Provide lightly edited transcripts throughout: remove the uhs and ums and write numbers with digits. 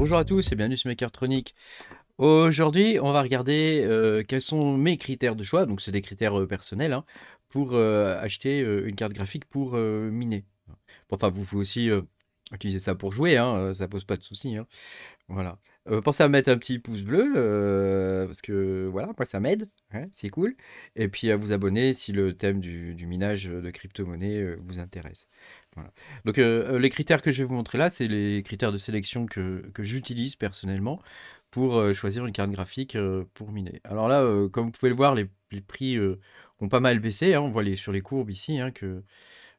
Bonjour à tous et bienvenue sur Mechatronic. Aujourd'hui, on va regarder quels sont mes critères de choix, donc c'est des critères personnels, hein, pour acheter une carte graphique pour miner. Enfin, vous pouvez aussi utiliser ça pour jouer, hein, ça pose pas de souci, hein. Voilà. Pensez à mettre un petit pouce bleu, parce que voilà, moi ça m'aide, hein, c'est cool. Et puis à vous abonner si le thème du minage de crypto-monnaie vous intéresse. Voilà. Donc les critères que je vais vous montrer là, c'est les critères de sélection que j'utilise personnellement pour choisir une carte graphique pour miner. Alors là, comme vous pouvez le voir, les prix ont pas mal baissé, hein. On voit sur les courbes ici, hein, que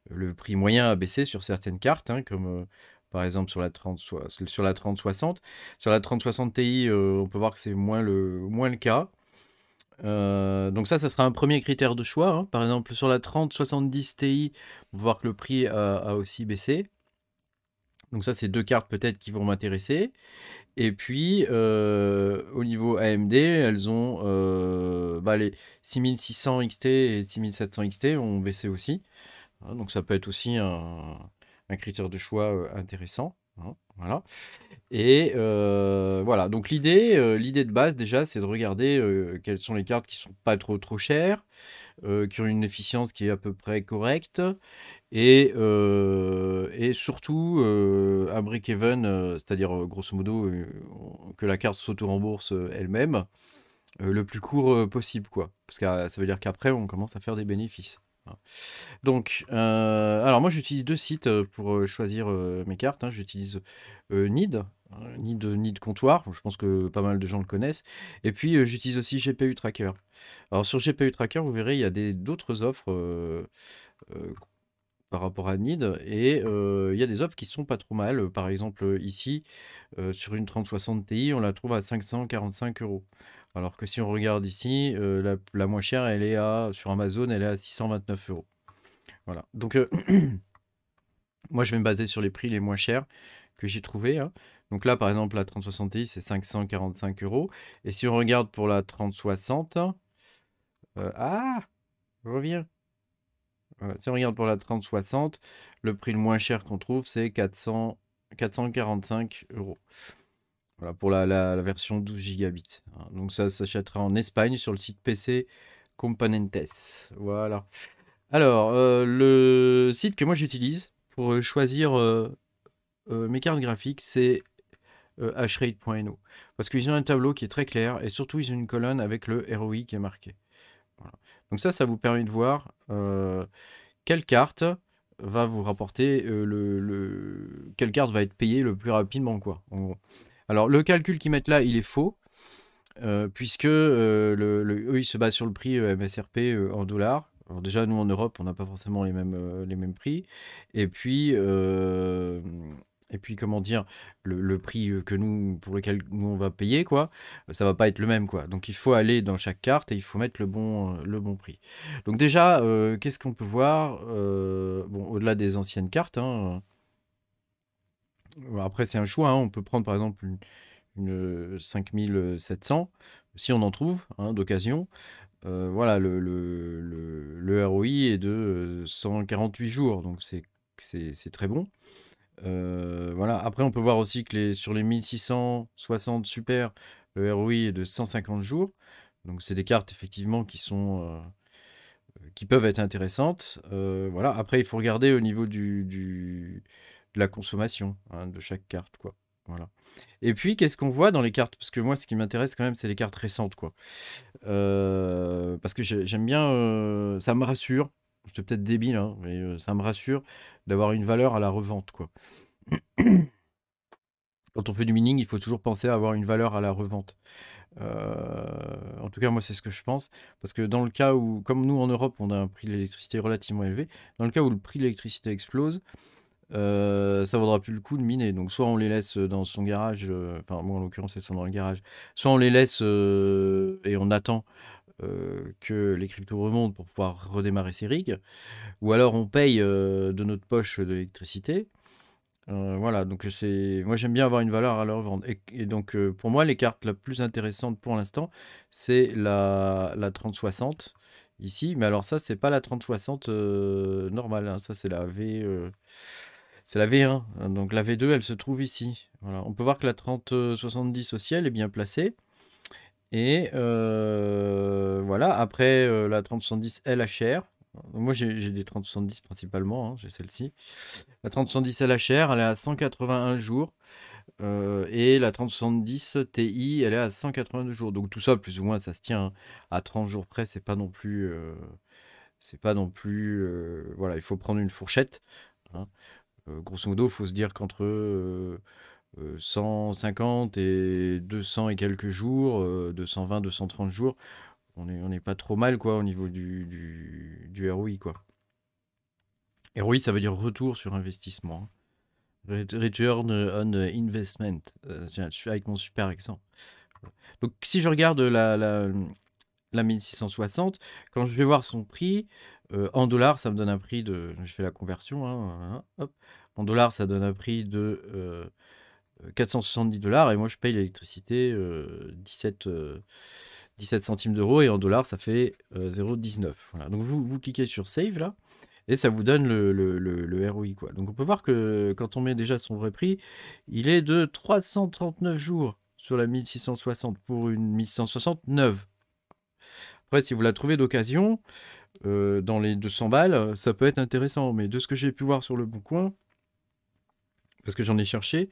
le prix moyen a baissé sur certaines cartes, hein, comme par exemple sur la 3060. Sur la 3060 Ti, on peut voir que c'est moins le cas. Donc ça sera un premier critère de choix, hein. Par exemple, sur la 3070 Ti, on peut voir que le prix a aussi baissé. Donc ça, c'est deux cartes peut-être qui vont m'intéresser. Et puis, au niveau AMD, elles ont les 6600 XT et 6700 XT ont baissé aussi. Hein, donc ça peut être aussi un critère de choix intéressant, hein, voilà. Et voilà, donc l'idée de base déjà, c'est de regarder quelles sont les cartes qui sont pas trop chères, qui ont une efficience qui est à peu près correcte, et surtout un break-even, c'est-à-dire grosso modo que la carte s'auto-rembourse elle-même le plus court possible, quoi. Parce que ça veut dire qu'après, on commence à faire des bénéfices. Hein. Donc, alors moi j'utilise deux sites pour choisir mes cartes, hein. J'utilise Nid, hein, Nid Comptoir, je pense que pas mal de gens le connaissent. Et puis j'utilise aussi GPU Tracker. Alors sur GPU Tracker, vous verrez, il y a d'autres offres euh, par rapport à Nid, et il y a des offres qui sont pas trop mal. Par exemple, ici, sur une 3060 Ti, on la trouve à 545 euros. Alors que si on regarde ici, la moins chère, sur Amazon, elle est à 629 euros. Voilà. Donc, moi, je vais me baser sur les prix les moins chers que j'ai trouvés, hein. Donc là, par exemple, la 3060 Ti, c'est 545 euros. Et si on regarde pour la 3060, ah, reviens. Voilà. Si on regarde pour la 3060, le prix le moins cher qu'on trouve, c'est 445 euros. Voilà, pour la version 12 gigabits, hein. Donc ça s'achètera en Espagne sur le site PC Componentes. Voilà. Alors, le site que moi j'utilise pour choisir mes cartes graphiques, c'est hrate.no. Parce qu'ils ont un tableau qui est très clair et surtout ils ont une colonne avec le ROI qui est marqué. Voilà. Donc ça vous permet de voir quelle carte va vous rapporter quelle carte va être payée le plus rapidement, quoi, en gros. Alors le calcul qu'ils mettent là, il est faux, puisque eux ils se basent sur le prix MSRP en dollars. Alors déjà nous en Europe on n'a pas forcément les mêmes prix, et puis comment dire, le prix pour lequel nous on va payer, quoi, ça va pas être le même, quoi. Donc il faut aller dans chaque carte et il faut mettre le bon prix. Donc déjà, qu'est-ce qu'on peut voir? Bon, au-delà des anciennes cartes, hein, après c'est un choix, hein, on peut prendre par exemple une 5700, si on en trouve, hein, d'occasion. Voilà, le ROI est de 148 jours, donc c'est très bon. Voilà. Après, on peut voir aussi que sur les 1660 super, le ROI est de 150 jours. Donc, c'est des cartes effectivement qui peuvent être intéressantes. Voilà. Après, il faut regarder au niveau de la consommation, hein, de chaque carte, quoi. Voilà. Et puis, qu'est-ce qu'on voit dans les cartes? Parce que moi, ce qui m'intéresse quand même, c'est les cartes récentes, quoi. Parce que j'aime bien, ça me rassure. C'est peut-être débile, hein, mais ça me rassure d'avoir une valeur à la revente, quoi. Quand on fait du mining, il faut toujours penser à avoir une valeur à la revente. En tout cas, moi, c'est ce que je pense. Parce que dans le cas où, comme nous en Europe, on a un prix de l'électricité relativement élevé, dans le cas où le prix de l'électricité explose, ça vaudra plus le coup de miner. Donc, soit on les laisse dans son garage, enfin, moi en l'occurrence, elles sont dans le garage, soit on les laisse et on attend que les cryptos remontent pour pouvoir redémarrer ses rigs, ou alors on paye de notre poche de l'électricité. Voilà, donc moi j'aime bien avoir une valeur à leur vendre. Et donc pour moi, les cartes la plus intéressante pour l'instant, c'est la 3060 ici. Mais alors ça, c'est pas la 3060 normale, hein. Ça, c'est la V. C'est la V1, hein, donc la V2, elle se trouve ici. Voilà. On peut voir que la 3070 aussi, elle est bien placée. Et voilà, après la 3070 LHR. Moi, j'ai des 3070 principalement, hein, j'ai celle-ci. La 3070 LHR, elle est à 181 jours. Et la 3070 Ti, elle est à 182 jours. Donc tout ça, plus ou moins, ça se tient, hein. À 30 jours près, c'est pas non plus... voilà, il faut prendre une fourchette, hein. Grosso modo, il faut se dire qu'entre 150 et 200 et quelques jours, 220, 230 jours, on n'est pas trop mal quoi au niveau du ROI quoi. ROI, ça veut dire retour sur investissement, hein. Return on investment. Je suis avec mon super accent. Donc si je regarde la 1660, quand je vais voir son prix, en dollars, ça me donne un prix de... Je fais la conversion, hein, voilà, hop. En dollars, ça donne un prix de 470 $, et moi je paye l'électricité 17 centimes d'euros, et en dollars, ça fait 0,19. Voilà. Donc vous cliquez sur Save là, et ça vous donne le ROI, quoi. Donc on peut voir que quand on met déjà son vrai prix, il est de 339 jours sur la 1660 pour une 1660 neuve. Après, si vous la trouvez d'occasion, dans les 200 balles, ça peut être intéressant. Mais de ce que j'ai pu voir sur le Bon Coin, parce que j'en ai cherché,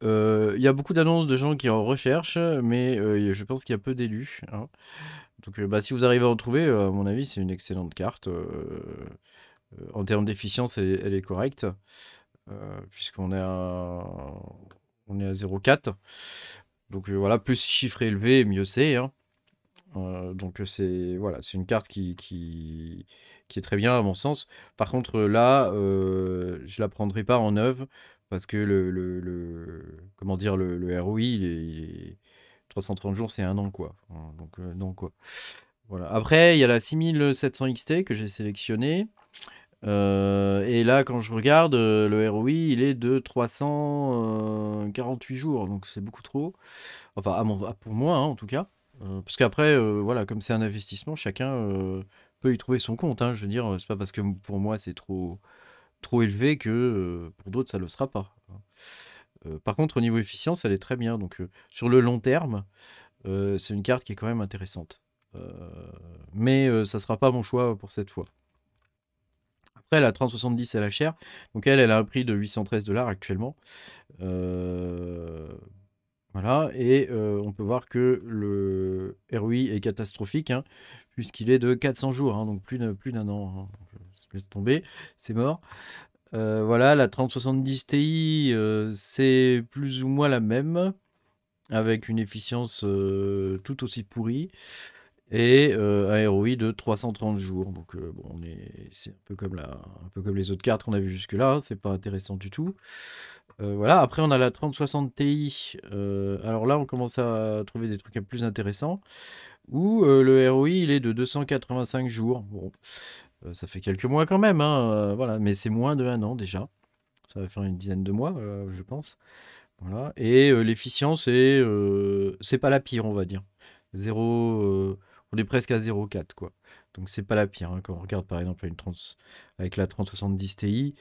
il y a beaucoup d'annonces de gens qui en recherchent, mais je pense qu'il y a peu d'élus, hein. Donc bah, si vous arrivez à en trouver, à mon avis, c'est une excellente carte. En termes d'efficience, elle est correcte, puisqu'on est on est à 0,4. Donc voilà, plus chiffre élevé, mieux c'est, hein. Donc c'est voilà, c'est une carte qui est très bien à mon sens. Par contre là, je la prendrai pas en neuve parce que comment dire, le ROI, il est 330 jours, c'est un an quoi. Hein, donc non quoi. Voilà. Après, il y a la 6700 XT que j'ai sélectionnée. Et là, quand je regarde, le ROI, il est de 348 jours, donc c'est beaucoup trop. Enfin, pour moi, hein, en tout cas. Parce qu'après, voilà, comme c'est un investissement, chacun peut y trouver son compte, hein. Je veux dire, c'est pas parce que pour moi c'est trop élevé que pour d'autres ça le sera pas, hein. Par contre, au niveau efficience, elle est très bien. Donc, sur le long terme, c'est une carte qui est quand même intéressante. Mais ça sera pas mon choix pour cette fois. Après, la 3070 LHR, donc elle a un prix de 813 $ actuellement. Voilà, et on peut voir que le ROI est catastrophique, hein, puisqu'il est de 400 jours, hein, donc plus d'un an, hein. Je laisse tomber, c'est mort. Voilà, la 3070 Ti, c'est plus ou moins la même, avec une efficience tout aussi pourrie, et un ROI de 330 jours. Donc bon, c'est un peu comme les autres cartes qu'on a vues jusque-là, hein, c'est pas intéressant du tout. Voilà, après on a la 3060 Ti. Alors là, on commence à trouver des trucs un peu plus intéressants, où le ROI, il est de 285 jours. Bon, ça fait quelques mois quand même, hein, voilà, mais c'est moins de 1 an déjà. Ça va faire une dizaine de mois, je pense. Voilà, et l'efficience c'est pas la pire, on va dire. 0, on est presque à 0,4 quoi. Donc c'est pas la pire, hein. Quand on regarde par exemple avec la 3070 Ti,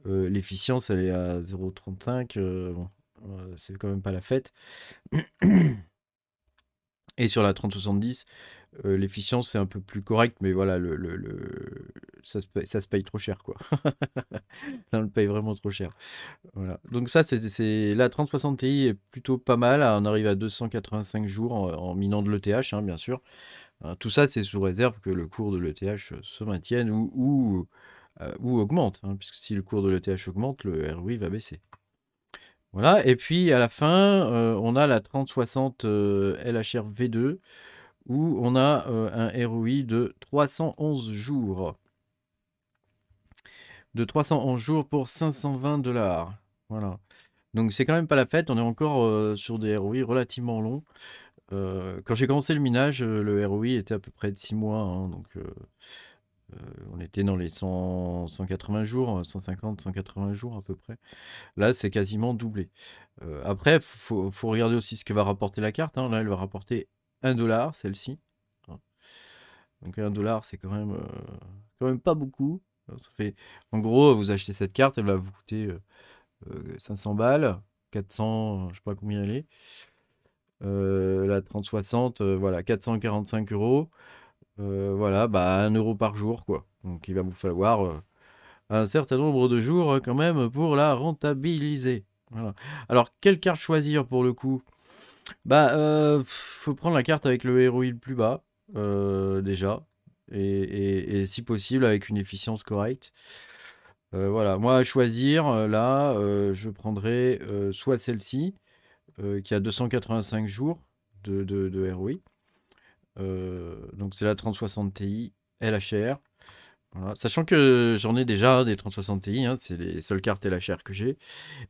l'efficience elle est à 0,35, bon, c'est quand même pas la fête. Et sur la 3070, l'efficience c'est un peu plus correct, mais voilà, ça se paye trop cher quoi. Là, on le paye vraiment trop cher. Voilà. Donc ça, c'est la 3060 Ti est plutôt pas mal. On arrive à 285 jours en minant de l'ETH, hein, bien sûr. Tout ça, c'est sous réserve que le cours de l'ETH se maintienne ou augmente, hein, puisque si le cours de l'ETH augmente, le ROI va baisser. Voilà. Et puis à la fin, on a la 3060 LHR V2 où on a un ROI de 311 jours. De 311 jours pour 520 $. Voilà. Donc c'est quand même pas la fête, on est encore sur des ROI relativement longs. Quand j'ai commencé le minage, le ROI était à peu près de 6 mois, hein, donc on était dans les 180 jours, 150, 180 jours à peu près. Là, c'est quasiment doublé. Après, faut regarder aussi ce que va rapporter la carte, hein. Là, elle va rapporter 1 $, celle-ci, hein. Donc 1 $, c'est quand même pas beaucoup. Ça fait... En gros, vous achetez cette carte, elle va vous coûter 500 balles, 400, je sais pas combien elle est. La 3060, voilà, 445 euros. Voilà, bah 1 euro par jour, quoi. Donc il va vous falloir un certain nombre de jours quand même pour la rentabiliser. Voilà. Alors, quelle carte choisir pour le coup? Bah, faut prendre la carte avec le ROI le plus bas, déjà. Et si possible, avec une efficience correcte. Voilà, moi à choisir, là, je prendrais soit celle-ci, qui a 285 jours de ROI. Donc c'est la 3060 Ti LHR. Voilà. Sachant que j'en ai déjà des 3060 Ti, hein, c'est les seules cartes LHR que j'ai.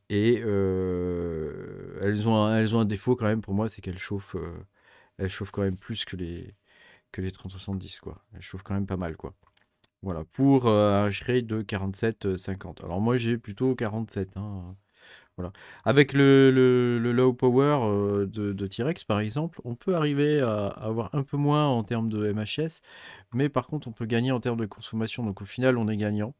Et elles ont un défaut quand même pour moi, c'est elles chauffent quand même plus que les 3070, quoi. Elles chauffent quand même pas mal, quoi. Voilà, pour un hash rate de 47-50. Alors moi j'ai plutôt 47, hein. Voilà. Avec le low power de T-Rex, par exemple, on peut arriver à avoir un peu moins en termes de MHS, mais par contre, on peut gagner en termes de consommation. Donc au final, on est gagnant.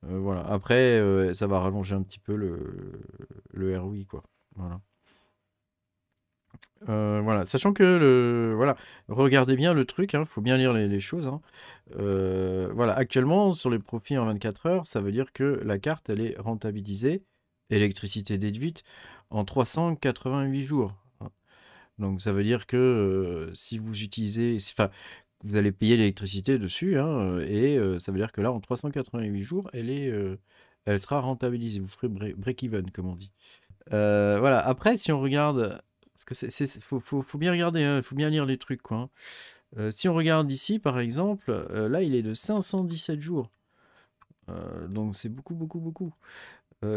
Voilà. Après, ça va rallonger un petit peu le ROI, quoi. Voilà. Voilà. Sachant que voilà, regardez bien le truc, hein, faut bien lire les choses, hein. Voilà, actuellement, sur les profits en 24 heures, ça veut dire que la carte, elle est rentabilisée, électricité déduite, en 388 jours, hein. Donc ça veut dire que si vous utilisez, enfin, vous allez payer l'électricité dessus, hein, et ça veut dire que là, en 388 jours, elle sera rentabilisée. Vous ferez break-even, comme on dit. Voilà, après, si on regarde, parce que faut bien regarder, hein, faut bien lire les trucs, quoi, hein. Si on regarde ici, par exemple, là, il est de 517 jours. Donc c'est beaucoup, beaucoup, beaucoup.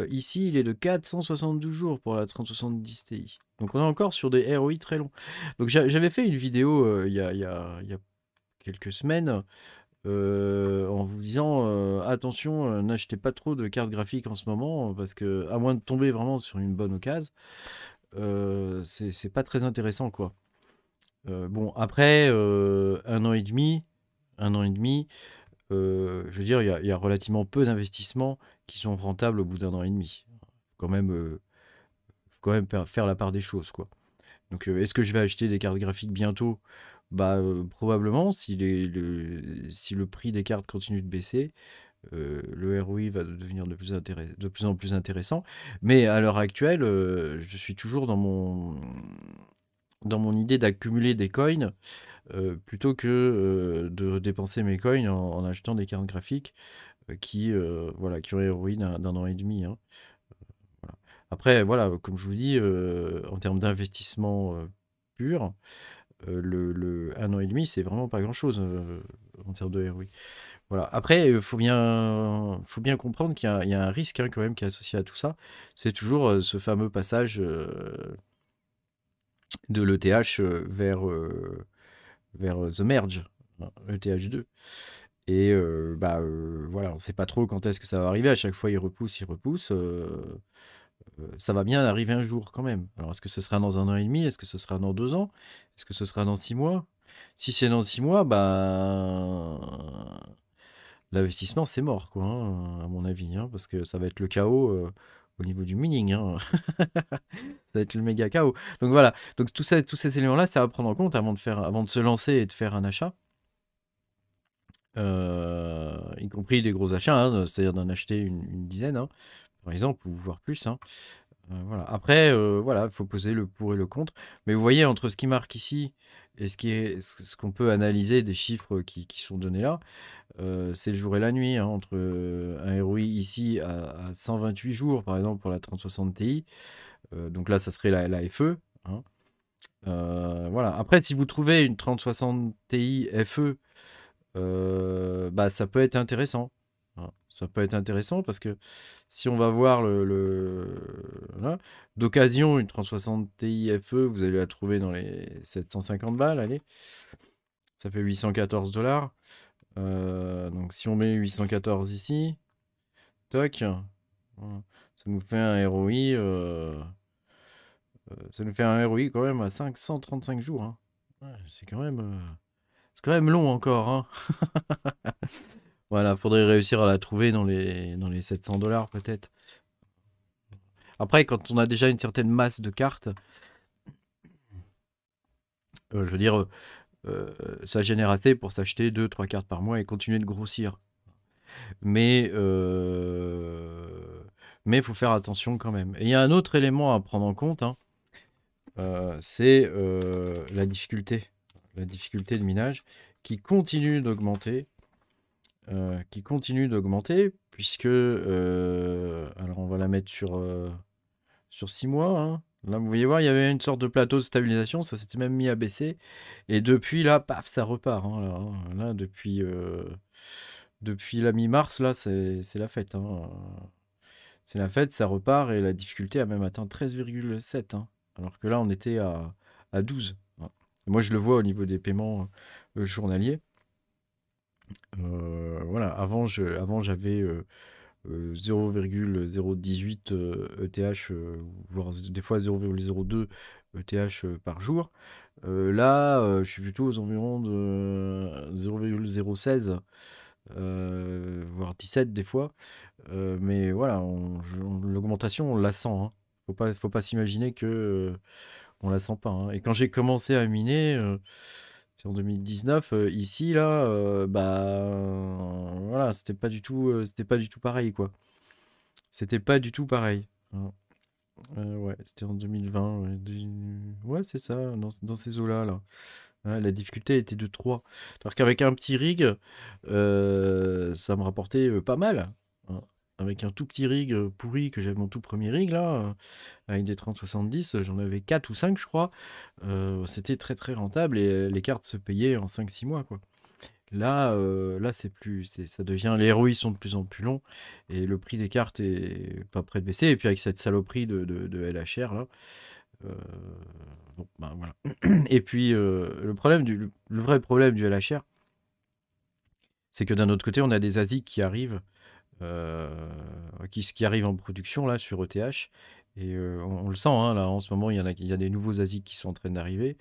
Ici, il est de 472 jours pour la 3070 Ti. Donc on est encore sur des ROI très longs. Donc j'avais fait une vidéo il y a quelques semaines en vous disant attention, n'achetez pas trop de cartes graphiques en ce moment parce que à moins de tomber vraiment sur une bonne occasion, c'est pas très intéressant, quoi. Bon, après 1 an et demi, je veux dire, il y a relativement peu d'investissements qui sont rentables au bout d'un an et demi. Quand même, faire la part des choses, quoi. Donc, est-ce que je vais acheter des cartes graphiques bientôt? Bah, probablement, si le prix des cartes continue de baisser, le ROI va devenir de plus en plus intéressant. Mais à l'heure actuelle, je suis toujours dans mon idée d'accumuler des coins plutôt que de dépenser mes coins en achetant des cartes graphiques voilà, qui ont un ROI d'un an et demi, hein. Voilà. Après, voilà, comme je vous dis, en termes d'investissement pur, le 1 an et demi, c'est vraiment pas grand-chose en termes de ROI. Voilà. Après, il faut bien comprendre qu'il y a un risque, hein, quand même, qui est associé à tout ça. C'est toujours ce fameux passage de l'ETH vers The Merge, hein, ETH2. Et bah, voilà, on ne sait pas trop quand est-ce que ça va arriver. À chaque fois, il repousse, il repousse. Ça va bien arriver un jour quand même. Alors, est-ce que ce sera dans 1 an et demi? Est-ce que ce sera dans 2 ans? Est-ce que ce sera dans 6 mois? Si c'est dans 6 mois, bah, l'investissement, c'est mort, quoi, hein, à mon avis, hein, parce que ça va être le chaos au niveau du mining, hein. Ça va être le méga chaos. Donc voilà. Donc tous ces éléments-là, c'est à prendre en compte avant de se lancer et de faire un achat. Y compris des gros achats, hein, c'est-à-dire d'en acheter une dizaine, hein, par exemple, ou voire plus, hein. Voilà. Après, voilà, il faut poser le pour et le contre. Mais vous voyez, entre ce qui marque ici et ce qu'on peut analyser des chiffres qui sont donnés là, c'est le jour et la nuit, hein, entre un ROI ici à 128 jours, par exemple, pour la 3060 Ti. Donc là, ça serait la FE, hein. Voilà. Après, si vous trouvez une 3060 Ti FE, bah, ça peut être intéressant, hein. Ça peut être intéressant parce que si on va voir voilà, d'occasion, une 3060 Ti FE, vous allez la trouver dans les 750 balles, allez, ça fait 814 $. Donc si on met 814 ici, toc, voilà, ça nous fait un ROI, quand même à 535 jours, hein. Ouais, c'est quand même long encore, hein. Voilà, faudrait réussir à la trouver dans les 700 $ peut-être. Après, quand on a déjà une certaine masse de cartes, je veux dire, ça génère assez pour s'acheter 2-3 cartes par mois et continuer de grossir. Mais il faut faire attention quand même. Et il y a un autre élément à prendre en compte, hein, c'est la difficulté de minage qui continue d'augmenter. Puisque alors on va la mettre sur 6 mois, hein. Là vous voyez voir, il y avait une sorte de plateau de stabilisation, ça s'était même mis à baisser et depuis là, paf, ça repart, hein, là, depuis la mi-mars, là c'est la fête, hein. C'est la fête, ça repart et la difficulté a même atteint 13,7, hein, alors que là on était à 12, hein. Moi je le vois au niveau des paiements journaliers. Voilà, avant j'avais 0,018 ETH, voire des fois 0,02 ETH par jour. Là, je suis plutôt aux environs de 0,016, voire 17 des fois. Mais voilà, l'augmentation, on la sent, hein. Faut pas s'imaginer que on la sent pas, hein. Et quand j'ai commencé à miner, c'est en 2019, ici là, voilà, c'était pas du tout pareil, quoi. C'était pas du tout pareil, hein. Ouais, c'était en 2020, ouais, c'est ça, dans ces eaux-là, là. Ouais, la difficulté était de 3. Alors qu'avec un petit rig, ça me rapportait pas mal, hein. Avec un tout petit rig pourri, que j'avais mon tout premier rig là, avec des 3070, j'en avais 4 ou 5 je crois. C'était très très rentable et les cartes se payaient en 5-6 mois, quoi. Là, ça devient, les ROI sont de plus en plus longs et le prix des cartes est pas près de baisser. Et puis avec cette saloperie de LHR là, bon, ben voilà. Et puis le vrai problème du LHR, c'est que d'un autre côté, on a des ASIC qui arrivent, qui arrivent en production là sur ETH. Et on le sent, hein, là en ce moment, il y a des nouveaux ASIC qui sont en train d'arriver.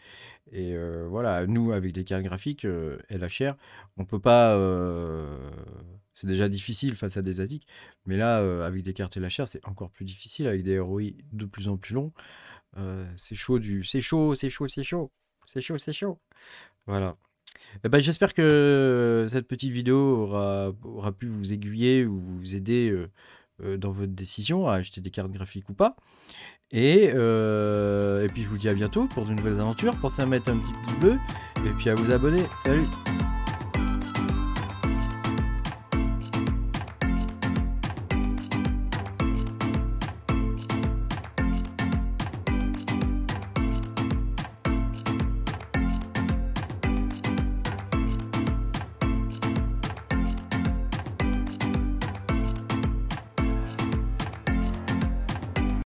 Et voilà, nous, avec des cartes graphiques LHR, on peut pas. C'est déjà difficile face à des ASIC, mais là, avec des cartes LHR, c'est encore plus difficile, avec des ROI de plus en plus longs. C'est chaud, c'est chaud, c'est chaud, c'est chaud, c'est chaud, c'est chaud. Voilà. Eh ben, j'espère que cette petite vidéo aura pu vous aiguiller ou vous aider dans votre décision à acheter des cartes graphiques ou pas. Et puis je vous dis à bientôt pour de nouvelles aventures. Pensez à mettre un petit pouce bleu et puis à vous abonner. Salut!